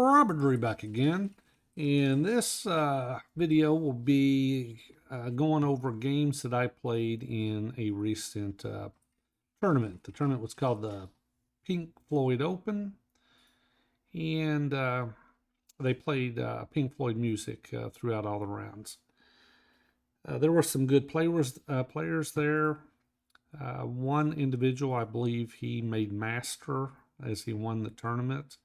Robert Drew back again, and this video will be going over games that I played in a recent tournament. The tournament was called the Pink Floyd Open, and they played Pink Floyd music throughout all the rounds. There were some good players there. One individual, I believe he made master as he won the tournament.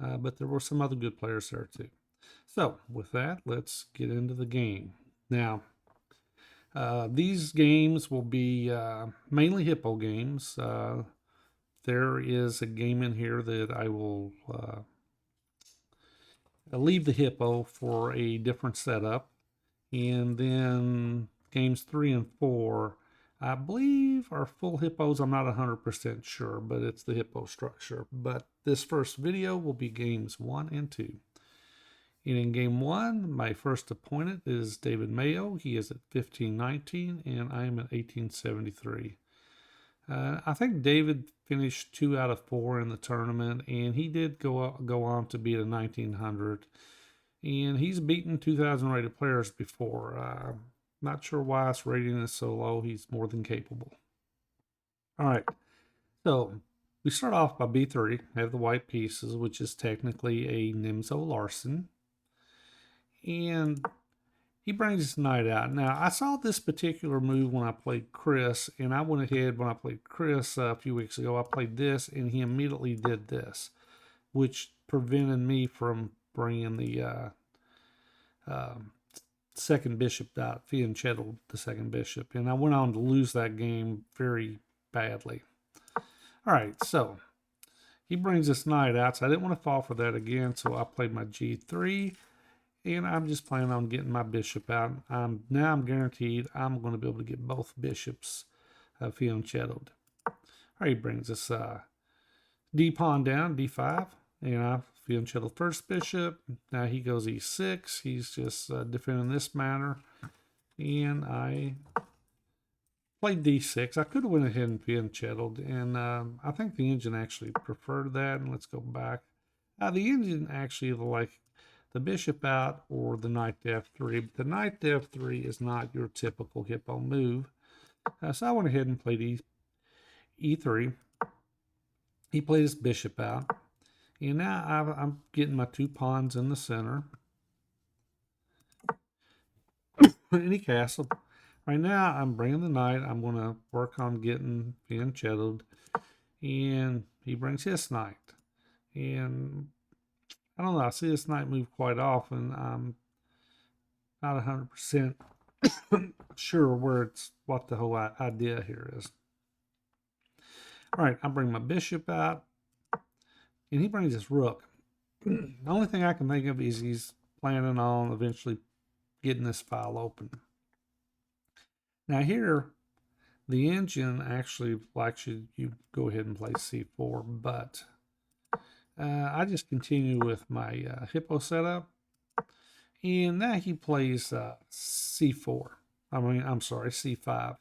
But there were some other good players there too. So with that, let's get into the game. Now, these games will be mainly Hippo games. There is a game in here that I will leave the Hippo for a different setup. And then games 3 and 4, I believe are full Hippos. I'm not 100% sure, but it's the Hippo structure. But this first video will be games 1 and 2. And in game 1, my first opponent is David Mayo. He is at 1519, and I am at 1873. I think David finished 2 out of 4 in the tournament, and he did go on to beat a 1900. And he's beaten 2,000 rated players before. Not sure why his rating is so low. He's more than capable. All right. So we start off by B3. Have the white pieces, which is technically a Nimzo Larsen. And he brings his knight out. Now, I saw this particular move when I played Chris. And I went ahead when I played Chris a few weeks ago. I played this, and he immediately did this, which prevented me from bringing the second bishop out, fianchettoed the second bishop, and I went on to lose that game very badly. All right, so he brings this knight out, so I didn't want to fall for that again, so I played my g3, and I'm just planning on getting my bishop out. Now I'm guaranteed I'm going to be able to get both bishops fianchettoed. All right, he brings this d pawn down, d5, and I fianchetto first bishop. Now he goes e6. He's just defending this manner. And I played d6. I could have went ahead and fianchettoed. And I think the engine actually preferred that. And let's go back. The engine actually like the bishop out or the knight to f3. But the knight to f3 is not your typical Hippo move. So I went ahead and played e3. He played his bishop out. And now I'm getting my 2 pawns in the center. And he castled. Right now, I'm bringing the knight. I'm going to work on getting fianchettoed. And he brings his knight. And I don't know. I see this knight move quite often. I'm not 100% sure what the whole idea here is. All right, I bring my bishop out. And he brings his rook. The only thing I can think of is he's planning on eventually getting this file open. Now here, the engine actually likes you go ahead and play c4, but I just continue with my Hippo setup. And now he plays c4. I'm sorry, c5.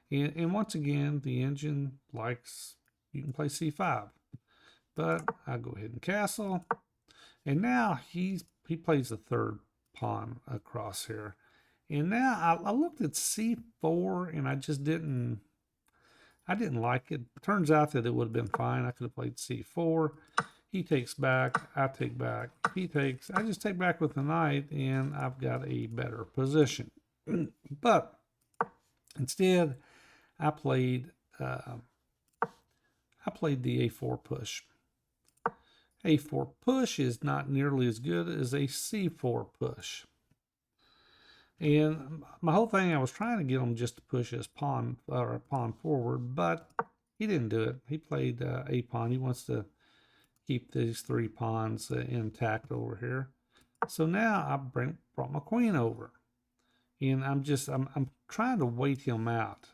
And once again, the engine likes you can play c5. But I'll go ahead and castle. And now he plays the third pawn across here. And now I looked at c4 and I didn't like it. Turns out that it would have been fine. I could have played c4. He takes back, I take back, he takes, I just take back with the knight and I've got a better position. But instead I played the a4 push. A4 push is not nearly as good as a c4 push. And my whole thing, I was trying to get him just to push his pawn forward, but he didn't do it. He played a pawn. He wants to keep these 3 pawns intact over here. So now I brought my queen over, and I'm trying to wait him out,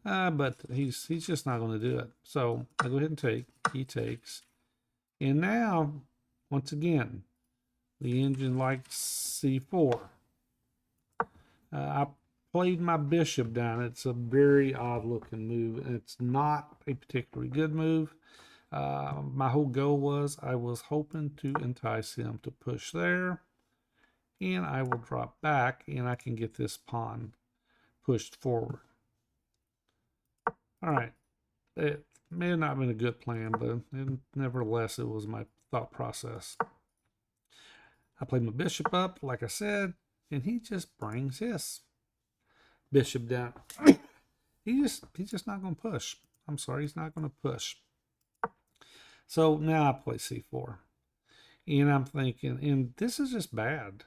but he's just not going to do it. So I go ahead and take. He takes. And now, once again, the engine likes c4. I played my bishop down. It's a very odd looking move. It's not a particularly good move, My whole goal was I was hoping to entice him to push there, and I will drop back, and I can get this pawn pushed forward. All right. It may have not been a good plan, but nevertheless, it was my thought process. I played my bishop up, like I said, and he just brings his bishop down. He's just not going to push. I'm sorry, he's not going to push. So now I play c4, and I'm thinking, and this is just bad.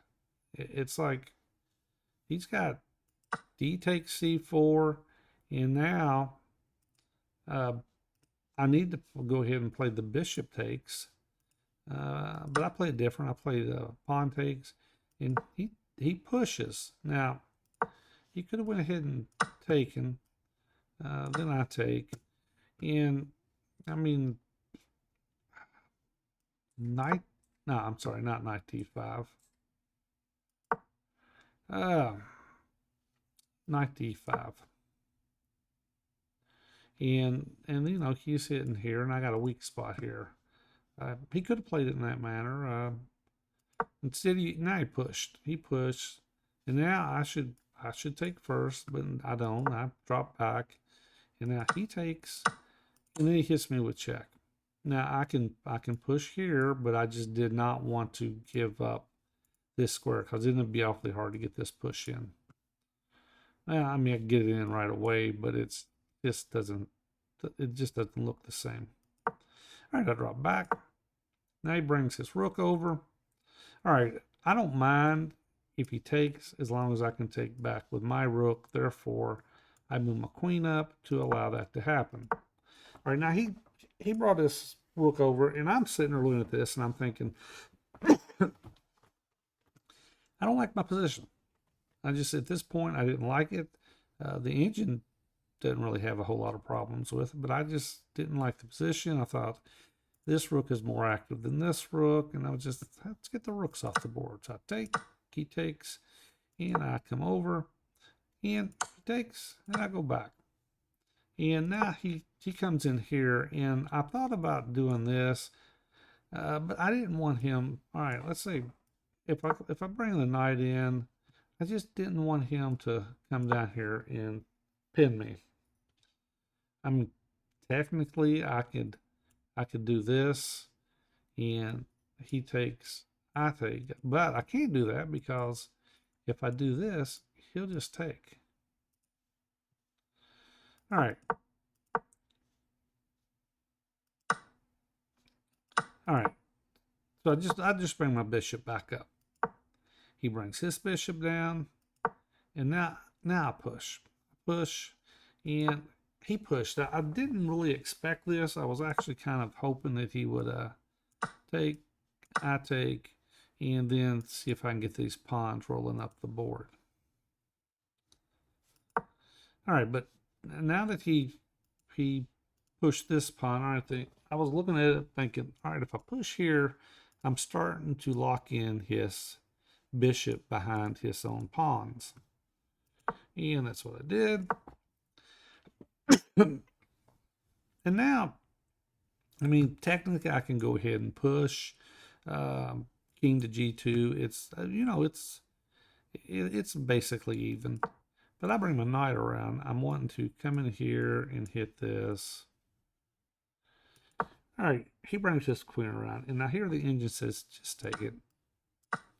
It's like he's got d takes c4, and now I need to go ahead and play the bishop takes. But I play it different. I play the pawn takes, and he pushes. Now, he could have went ahead and taken. Then I take, and I mean, knight. No, I'm sorry, not knight d5. Knight d5. And you know, he's hitting here, and I got a weak spot here. He could have played it in that manner. Instead, now he pushed. He pushed, and now I should take first, but I don't. I drop back, and now he takes, and then he hits me with check. Now I can push here, but I just did not want to give up this square because it'd be awfully hard to get this push in. I mean, I can get it in right away, but it just doesn't look the same. All right, I drop back. Now he brings his rook over. All right, I don't mind if he takes as long as I can take back with my rook. Therefore, I move my queen up to allow that to happen. All right, now he brought his rook over, and I'm sitting there looking at this, and I'm thinking, I don't like my position. I just, at this point, I didn't like it. The engine didn't really have a whole lot of problems with it, but I just didn't like the position. I thought this rook is more active than this rook, and I was just, let's get the rooks off the board. So I take, he takes, and I come over, and he takes, and I go back. And now he comes in here, and I thought about doing this, but I didn't want him. All right, let's say if I bring the knight in, I just didn't want him to come down here and pin me. I mean, technically, I could do this, and he takes, I take, but I can't do that because if I do this, he'll just take. All right. All right. So I just bring my bishop back up. He brings his bishop down, and now I push, and he pushed. I didn't really expect this. I was actually kind of hoping that he would take, I take, and then see if I can get these pawns rolling up the board. All right, but now that he pushed this pawn, I was looking at it thinking, all right, if I push here, I'm starting to lock in his bishop behind his own pawns. And that's what I did. And now, I mean, technically I can go ahead and push king to g2. It's, you know, it's basically even. But I bring my knight around. I'm wanting to come in here and hit this. All right, he brings his queen around. And now here the engine says, just take it.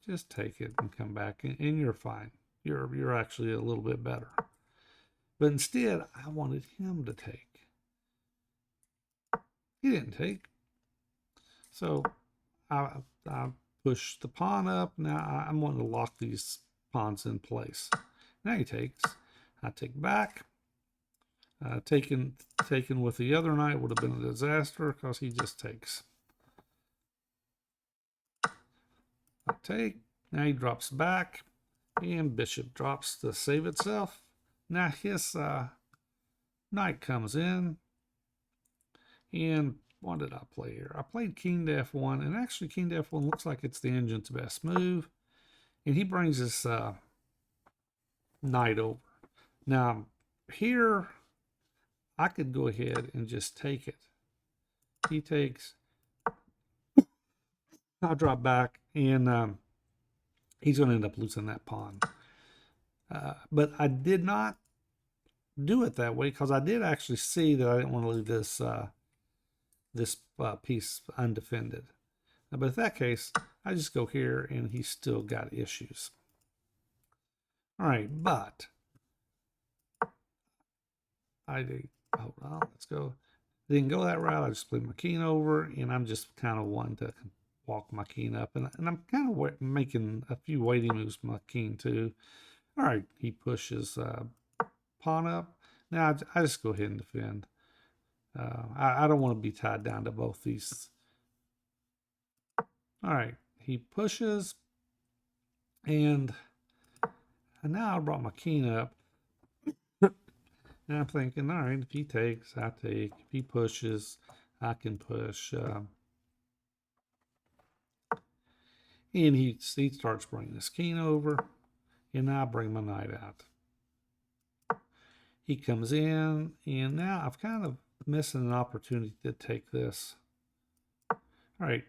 Just take it and come back, and you're fine. You're actually a little bit better. But instead, I wanted him to take. He didn't take. So I push the pawn up. Now I'm wanting to lock these pawns in place. Now he takes. I take back. Taken with the other knight would have been a disaster because he just takes. I take. Now he drops back, and bishop drops to save itself. Now his knight comes in, and what did I play here? I played king to f1, and actually king to f1 looks like it's the engine's best move. And he brings his knight over. Now here, I could go ahead and just take it. he takes, I'll drop back, and he's going to end up losing that pawn. But I did not do it that way because I did actually see that I didn't want to leave this piece undefended. But in that case, I just go here and he's still got issues. All right, but hold on, let's go. Didn't go that route. I just played my king over, and I'm just kind of wanting to walk my king up, and I'm kind of making a few waiting moves with my king too. All right, he pushes pawn up. Now I just go ahead and defend. I don't want to be tied down to both these. All right, he pushes, and now I brought my king up. And I'm thinking, all right, if he takes, I take. If he pushes, I can push. And he starts bringing his king over, and now I bring my knight out. He comes in, and now I've kind of missing an opportunity to take this. All right,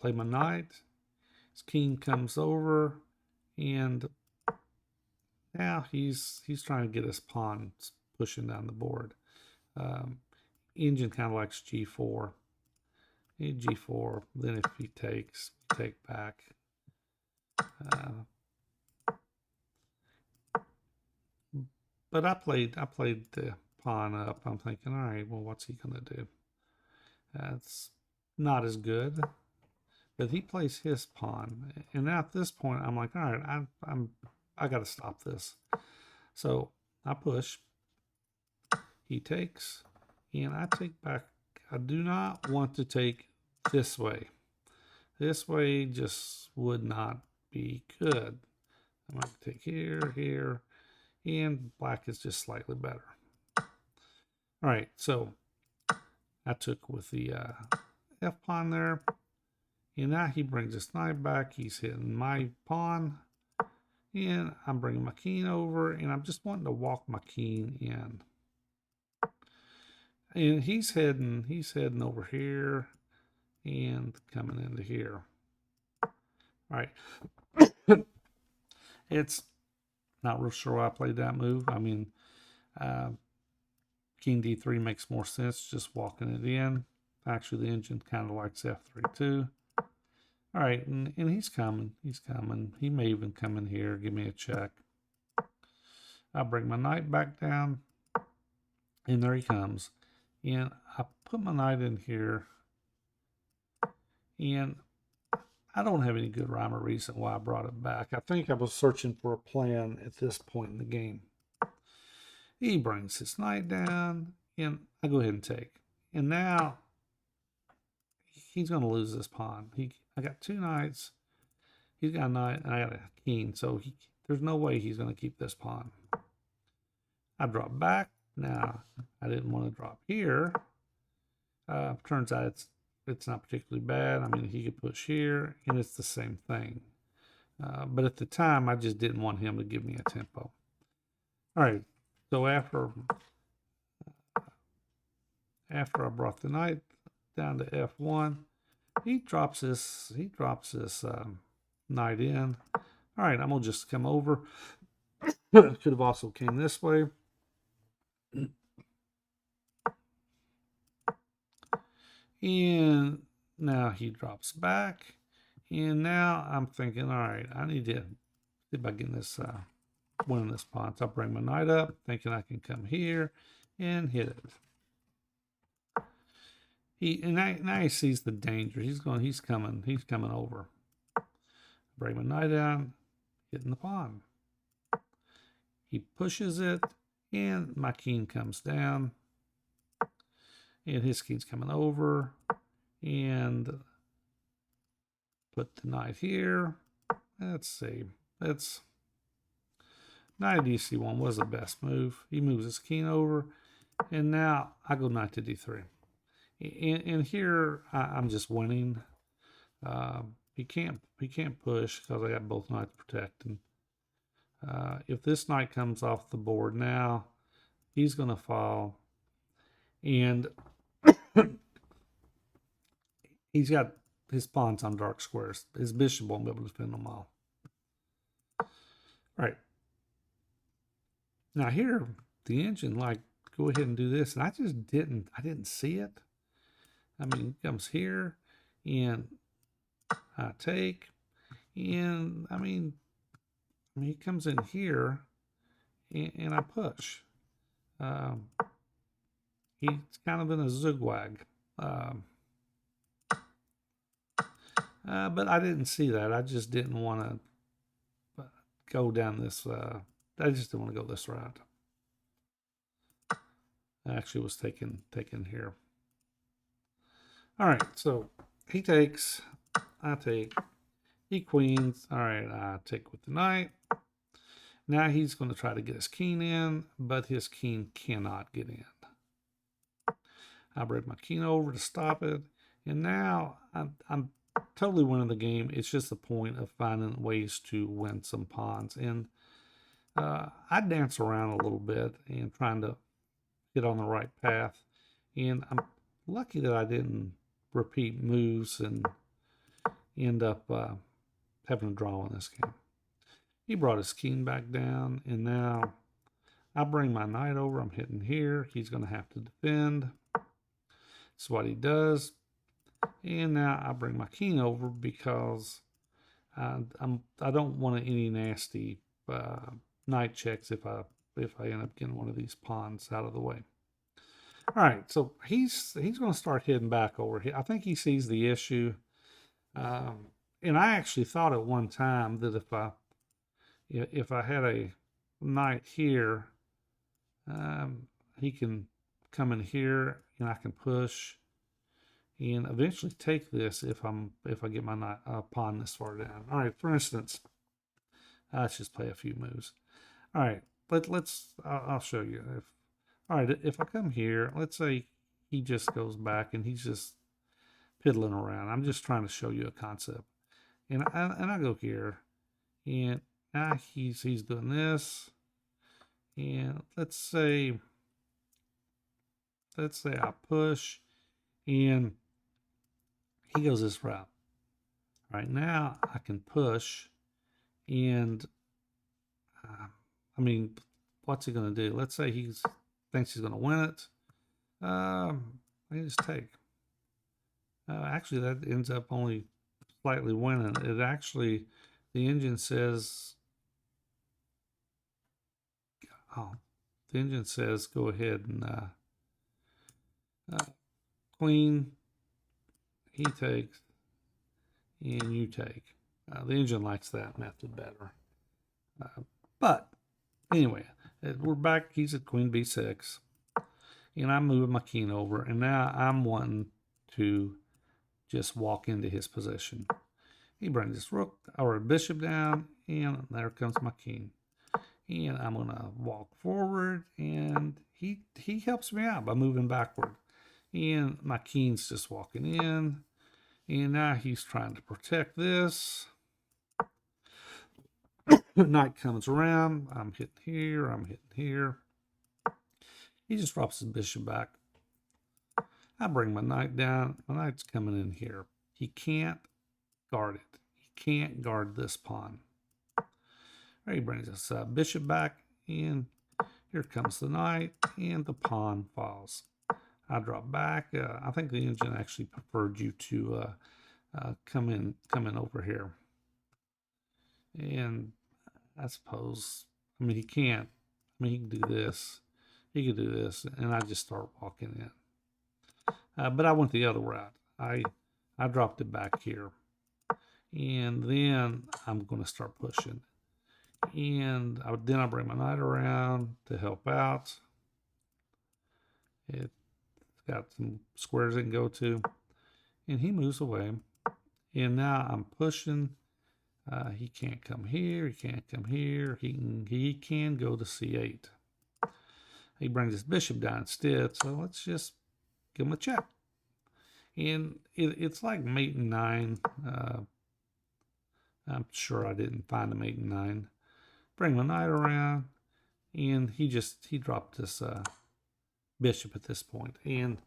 play my knight. His king comes over, and now he's trying to get his pawn pushing down the board. Engine kind of likes g4. G4. Then if he takes, take back. But I played the pawn up. I'm thinking, all right, well, what's he gonna do? That's not as good. But he plays his pawn, and now at this point, I'm like, all right, I got to stop this. So I push. He takes, and I take back. I do not want to take this way. This way just would not be good. I'm going to take here, here, and black is just slightly better. All right, so I took with the F pawn there. And now he brings his knight back. He's hitting my pawn. And I'm bringing my king over. And I'm just wanting to walk my king in. And he's heading over here and coming into here. All right. It's not real sure why I played that move. I mean, king d3 makes more sense just walking it in. Actually, the engine kind of likes f3 too. All right, and he's coming. He's coming. He may even come in here, give me a check. I bring my knight back down, and there he comes. And I put my knight in here, and I don't have any good rhyme or reason why I brought it back. I think I was searching for a plan at this point in the game. He brings his knight down, and I go ahead and take. And now he's going to lose this pawn. I got two knights. He's got a knight, and I got a king. So there's no way he's going to keep this pawn. I drop back. Now, I didn't want to drop here. Turns out it's not particularly bad. I mean, he could push here, and it's the same thing. But at the time, I just didn't want him to give me a tempo. All right. So after I brought the knight down to f1, he drops this knight in. All right, I'm gonna just come over. Could have also came this way. And now he drops back. And now I'm thinking, all right, I need to see if I get this winning this pawn. So I'll bring my knight up, thinking I can come here and hit it. Now he sees the danger. He's coming over. Bring my knight down, hitting the pawn. He pushes it, and my king comes down. And his king's coming over. And put the knight here. Let's see. Knight d1 was the best move. He moves his king over. And now I go knight to d3. And here I'm just winning. He can't push because I got both knights protecting. If this knight comes off the board now, he's going to fall. And He's got his pawns on dark squares. His bishop won't be able to defend them all. All right. Now here, the engine, like, go ahead and do this. And I didn't see it. I mean, it comes here, and I take, and I mean, he comes in here, and I push. He's kind of in a zigzag. But I didn't see that. I just didn't want to go down this. I just didn't want to go this route. I actually was taken here. All right, so he takes, I take, he queens. All right, I take with the knight. Now he's going to try to get his king in, but his king cannot get in. I bring my king over to stop it, and now I'm totally winning the game. It's just the point of finding ways to win some pawns. And I dance around a little bit and trying to get on the right path. And I'm lucky that I didn't repeat moves and end up having a draw in this game. He brought his king back down, and now I bring my knight over. I'm hitting here. He's going to have to defend. That's what he does. And now I bring my king over because I don't want any nasty knight checks if I end up getting one of these pawns out of the way. All right, so he's going to start heading back over here. I think he sees the issue, and I actually thought at one time that if I had a knight here, he can come in here and I can push and eventually take this if I get my knight pawn this far down. All right, for instance, let's just play a few moves. All right, I'll show you. If I come here, let's say he just goes back and he's just piddling around. I'm just trying to show you a concept. And I go here, and now he's doing this. And let's say I push, and he goes this route. Right now, I can push, and I mean, what's he going to do? Let's say he thinks he's going to win it. I can just take. Actually, that ends up only slightly winning. It actually, the engine says, go ahead and queen, he takes, and you take. The engine likes that method better. But anyway, we're back. He's at queen b6, and I'm moving my king over, and now I'm wanting to just walk into his position. He brings his rook or bishop down, and there comes my king. And I'm going to walk forward, and he helps me out by moving backward. And my king's just walking in, and now he's trying to protect this. Knight comes around. I'm hitting here. I'm hitting here. He just drops his bishop back. I bring my knight down. My knight's coming in here. He can't guard it. He can't guard this pawn. There he brings his bishop back, and here comes the knight, and the pawn falls. I drop back. I think the engine actually preferred you to come in over here. And I suppose, I mean, he can't. I mean, he can do this. He can do this, and I just start walking in. But I went the other route. I dropped it back here, and then I'm going to start pushing. And then I bring my knight around to help out. It's got some squares it can go to, and he moves away. And now I'm pushing. He can't come here. He can't come here. He can go to c8. He brings his bishop down instead. So let's just give him a check. And it's like mate and 9. I'm sure I didn't find a mate and 9. Bring my knight around, and he dropped this bishop at this point, and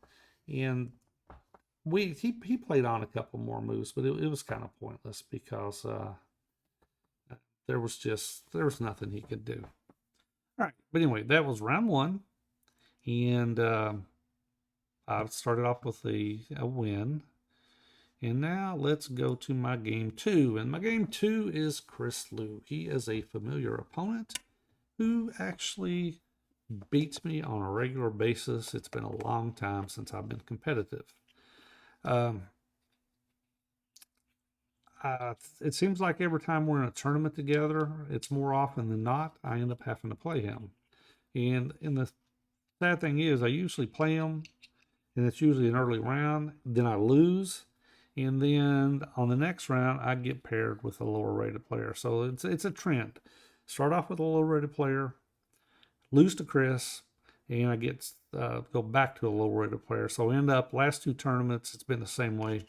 he played on a couple more moves, but it was kind of pointless because there was nothing he could do. All right, but anyway, that was round one, and I started off with a win. And now let's go to my game two. And my game two is Chris Liu. He is a familiar opponent who actually beats me on a regular basis. It's been a long time since I've been competitive. It seems like every time we're in a tournament together, it's more often than not, I end up having to play him. And the sad thing is, I usually play him, and it's usually an early round. Then I lose, and then on the next round, I get paired with a lower rated player. So it's a trend. Start off with a lower rated player, lose to Chris, and I get go back to a lower rated player. So I end up last two tournaments, it's been the same way.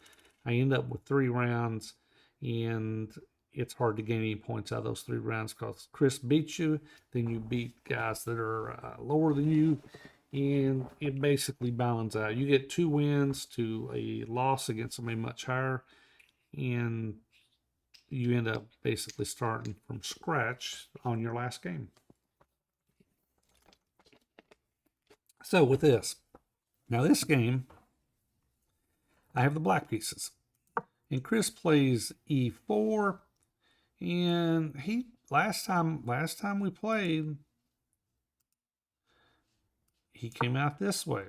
I end up with 3 rounds, and it's hard to gain any points out of those 3 rounds because Chris beats you, then you beat guys that are lower than you, and it basically balances out. You get 2 wins to a loss against somebody much higher, and you end up basically starting from scratch on your last game. So with this, now this game, I have the black pieces, and Chris plays e4, and he last time we played, he came out this way.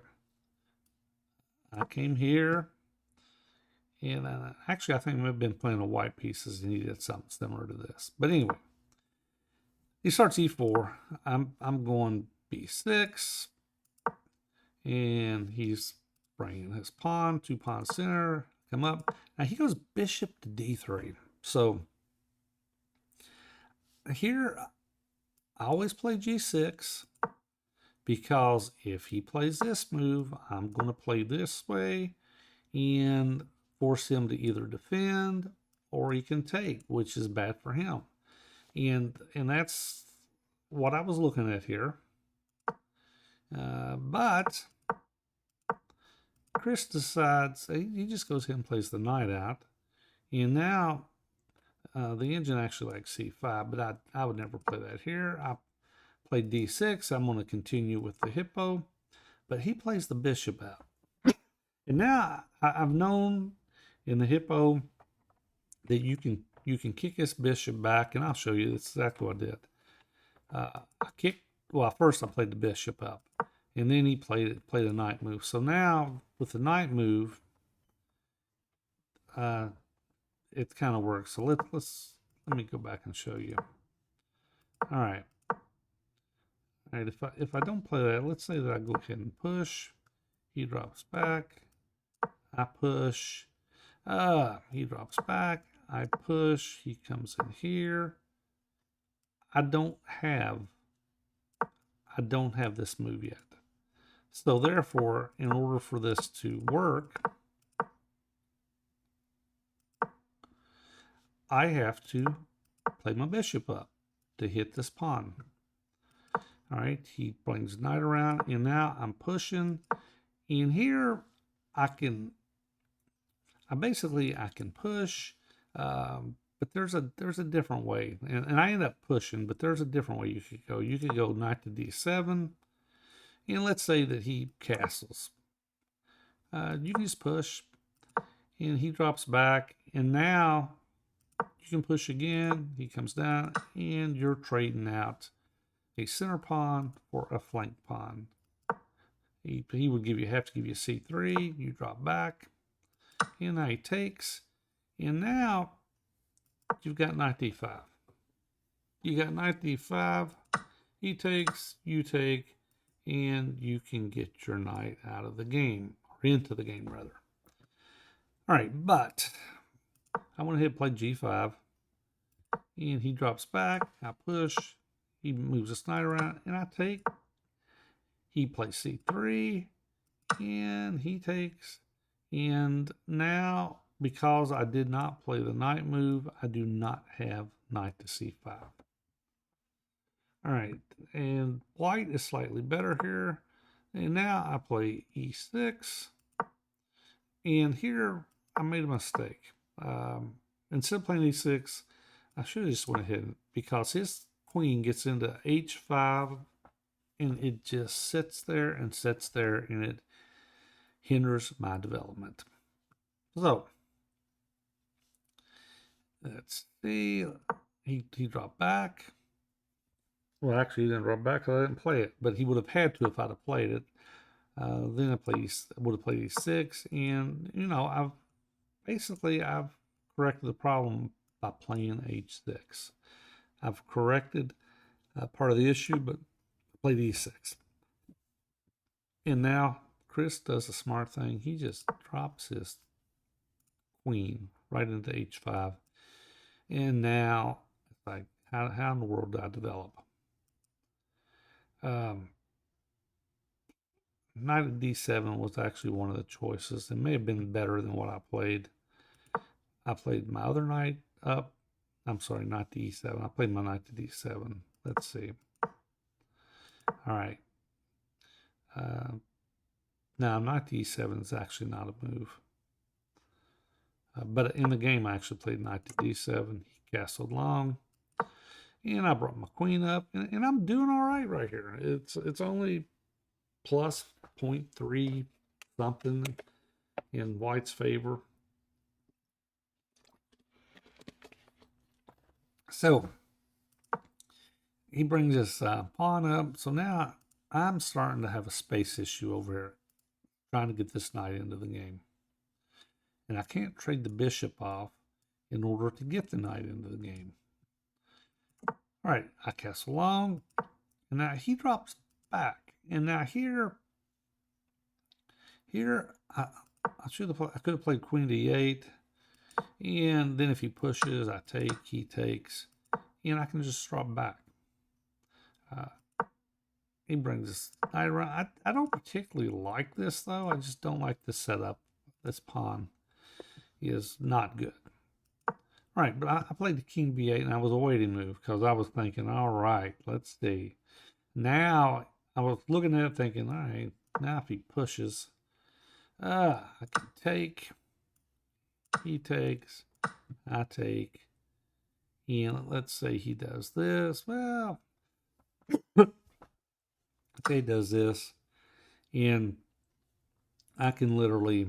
I came here, and actually I think we've been playing the white pieces, and he did something similar to this. But anyway, he starts e4. I'm going b6, and he's bringing his pawn, 2 pawns center, come up. Now he goes bishop to d3. So here I always play g6 because if he plays this move, I'm going to play this way and force him to either defend or he can take, which is bad for him. And that's what I was looking at here. But Chris decides, he just goes ahead and plays the knight out. And now the engine actually likes c5, but I would never play that here. I played d6. I'm going to continue with the hippo, but he plays the bishop out. And now I've known in the hippo that you can kick his bishop back, and I'll show you that's exactly what I did. First I played the bishop up, and then he played a knight move. So now with the knight move, it kind of works. So let me go back and show you. All right. All right, if I don't play that, let's say that I go ahead and push. He drops back. I push. He drops back. I push. He comes in here. I don't have this move yet. So therefore, in order for this to work, I have to play my bishop up to hit this pawn. All right, he brings knight around, and now I'm pushing. And here I can push, but there's a different way, and I end up pushing, but there's a different way you could go. You could go knight to d7, and let's say that he castles. You can just push, and he drops back, and now you can push again. He comes down, and you're trading out a center pawn for a flank pawn. He would have to give you c3. You drop back, and now he takes, and now you've got knight d5. You got knight d5. He takes, you take, and you can get your knight out of the game, or into the game rather. All right, but I went ahead and played g5, and he drops back. I push. He moves his knight around, and I take. He plays c3, and he takes. And now, because I did not play the knight move, I do not have knight to c5. All right, and white is slightly better here. And now I play e6. And here I made a mistake. Instead of playing e6, I should have just went ahead because his queen gets into h5 and it just sits there and sits there and it hinders my development. So let's see. He dropped back. Well, actually, he didn't drop back because I didn't play it, but he would have had to if I'd have played it. Then would have played e6, and I've corrected the problem by playing h6. I've corrected part of the issue, but played e6. And now Chris does a smart thing. He just drops his queen right into h5. And now it's like, how in the world did I develop? Knight of d7 was actually one of the choices. It may have been better than what I played. I played my other knight up. I'm sorry, not d7. I played my knight to d7. Let's see. All right. Now, knight to e7 is actually not a move. But in the game, I actually played knight to d7. He castled long. And I brought my queen up. And I'm doing all right here. It's only plus 0.3 something in white's favor. So he brings this pawn up. So now I'm starting to have a space issue over here, trying to get this knight into the game. And I can't trade the bishop off in order to get the knight into the game. All right, I castle long. And now he drops back. And now here I could have played queen to e8. And then if he pushes, I take, he takes. And I can just drop back. He brings this knight around. I don't particularly like this, though. I just don't like the setup. This pawn is not good. All right, but I played the king b8, and I was a waiting move because I was thinking, all right, let's see. Now, I was looking at it thinking, all right, now if he pushes, I can take. He takes. I take. And let's say he does this. Well, let's say he does this. And I can literally,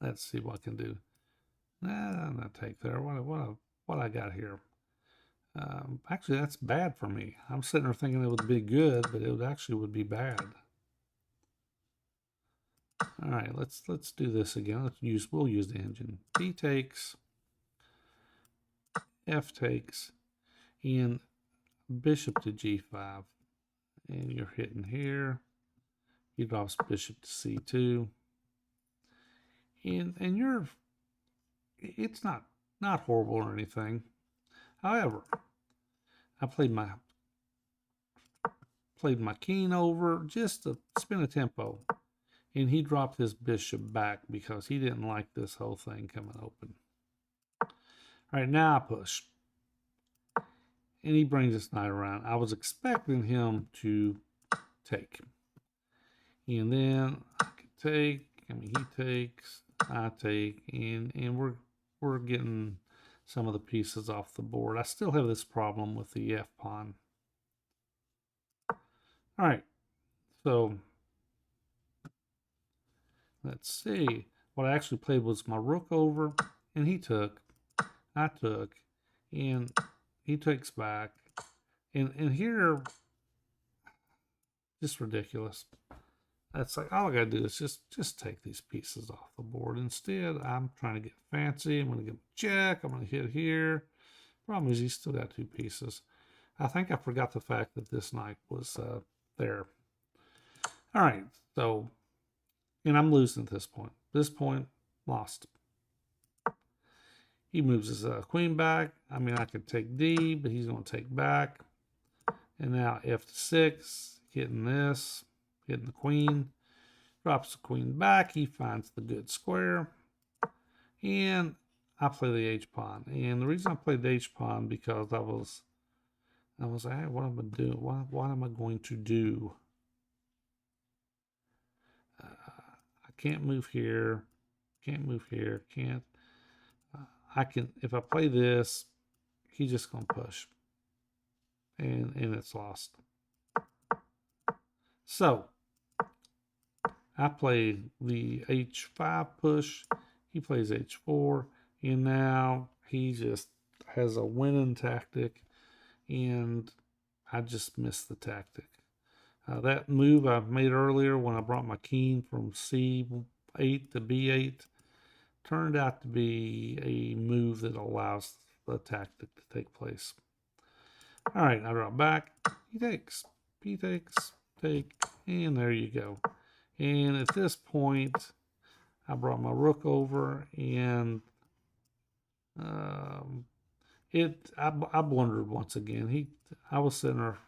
let's see what I can do. I'm not take there. What I got here? Actually, that's bad for me. I'm sitting there thinking it would be good, but it would be bad. All right, let's do this again. We'll use the engine. D takes, F takes, and bishop to G5, and you're hitting here. He drops bishop to C2, and it's not horrible or anything. However, I played my king over just to spin a tempo, and he dropped his bishop back because he didn't like this whole thing coming open. All right, now I push, and he brings this knight around. I was expecting him to take, and then I could take. I mean, he takes, I take, and we're getting some of the pieces off the board. I still have this problem with the F pawn. All right, so let's see. What I actually played was my rook over, and he took, I took, and he takes back. And here, just ridiculous. That's like, all I gotta do is just take these pieces off the board. Instead, I'm trying to get fancy. I'm gonna get a check. I'm gonna hit here. Problem is, he's still got two pieces. I think I forgot the fact that this knight was there. All right, so, and I'm losing at this point. This point, lost. He moves his queen back. I mean, I could take D, but he's going to take back. And now F6, hitting this, hitting the queen. Drops the queen back. He finds the good square. And I play the H-pawn. And the reason I played the H-pawn because I was like, hey, what am I doing? What am I going to do? I can't move here. can't move here, can't. I can, if I play this, he's just going to push. And it's lost. So, I play the H5 push, he plays H4, and now he just has a winning tactic, and I just missed the tactic. That move I made earlier when I brought my king from C8 to B8 turned out to be a move that allows the tactic to take place. All right, I draw back. He takes. He takes. Take. And there you go. And at this point, I brought my rook over, and I blundered once again. I was sitting there,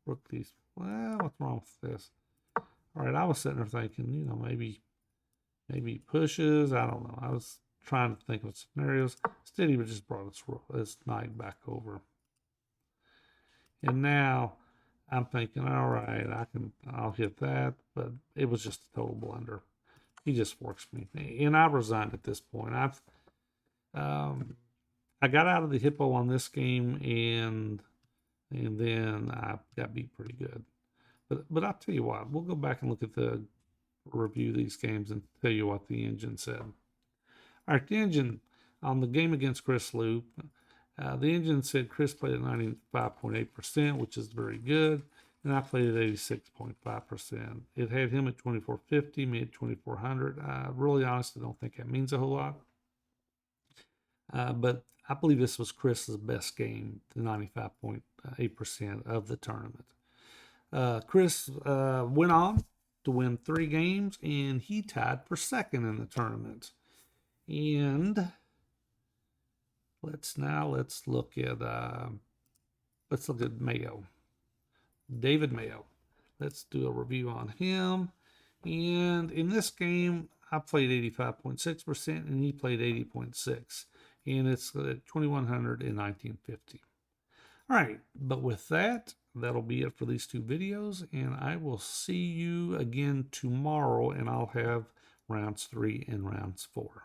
rook these. Well, what's wrong with this? All right, I was sitting there thinking, maybe he pushes. I don't know. I was trying to think of scenarios. Instead, he just brought his knight back over. And now I'm thinking, all right, I'll hit that, but it was just a total blunder. He just forks me, and I resigned at this point. I got out of the Hippo on this game, and then I got beat pretty good. But I'll tell you what, we'll go back and look at the review of these games and tell you what the engine said. All right, the engine on the game against Chris Loop, the engine said Chris played at 95.8%, which is very good, and I played at 86.5%. It had him at 2450, me at 2400. I really honestly don't think that means a whole lot. But I believe this was Chris's best game, the 95.8% of the tournament. Chris went on to win 3 games, and he tied for second in the tournament. And let's look at Mayo, David Mayo. Let's do a review on him. And in this game, I played 85.6%, and he played 80.6%. And it's at 2100 and 1950. All right, but with that, that'll be it for these 2 videos, and I will see you again tomorrow, and I'll have rounds 3 and rounds 4.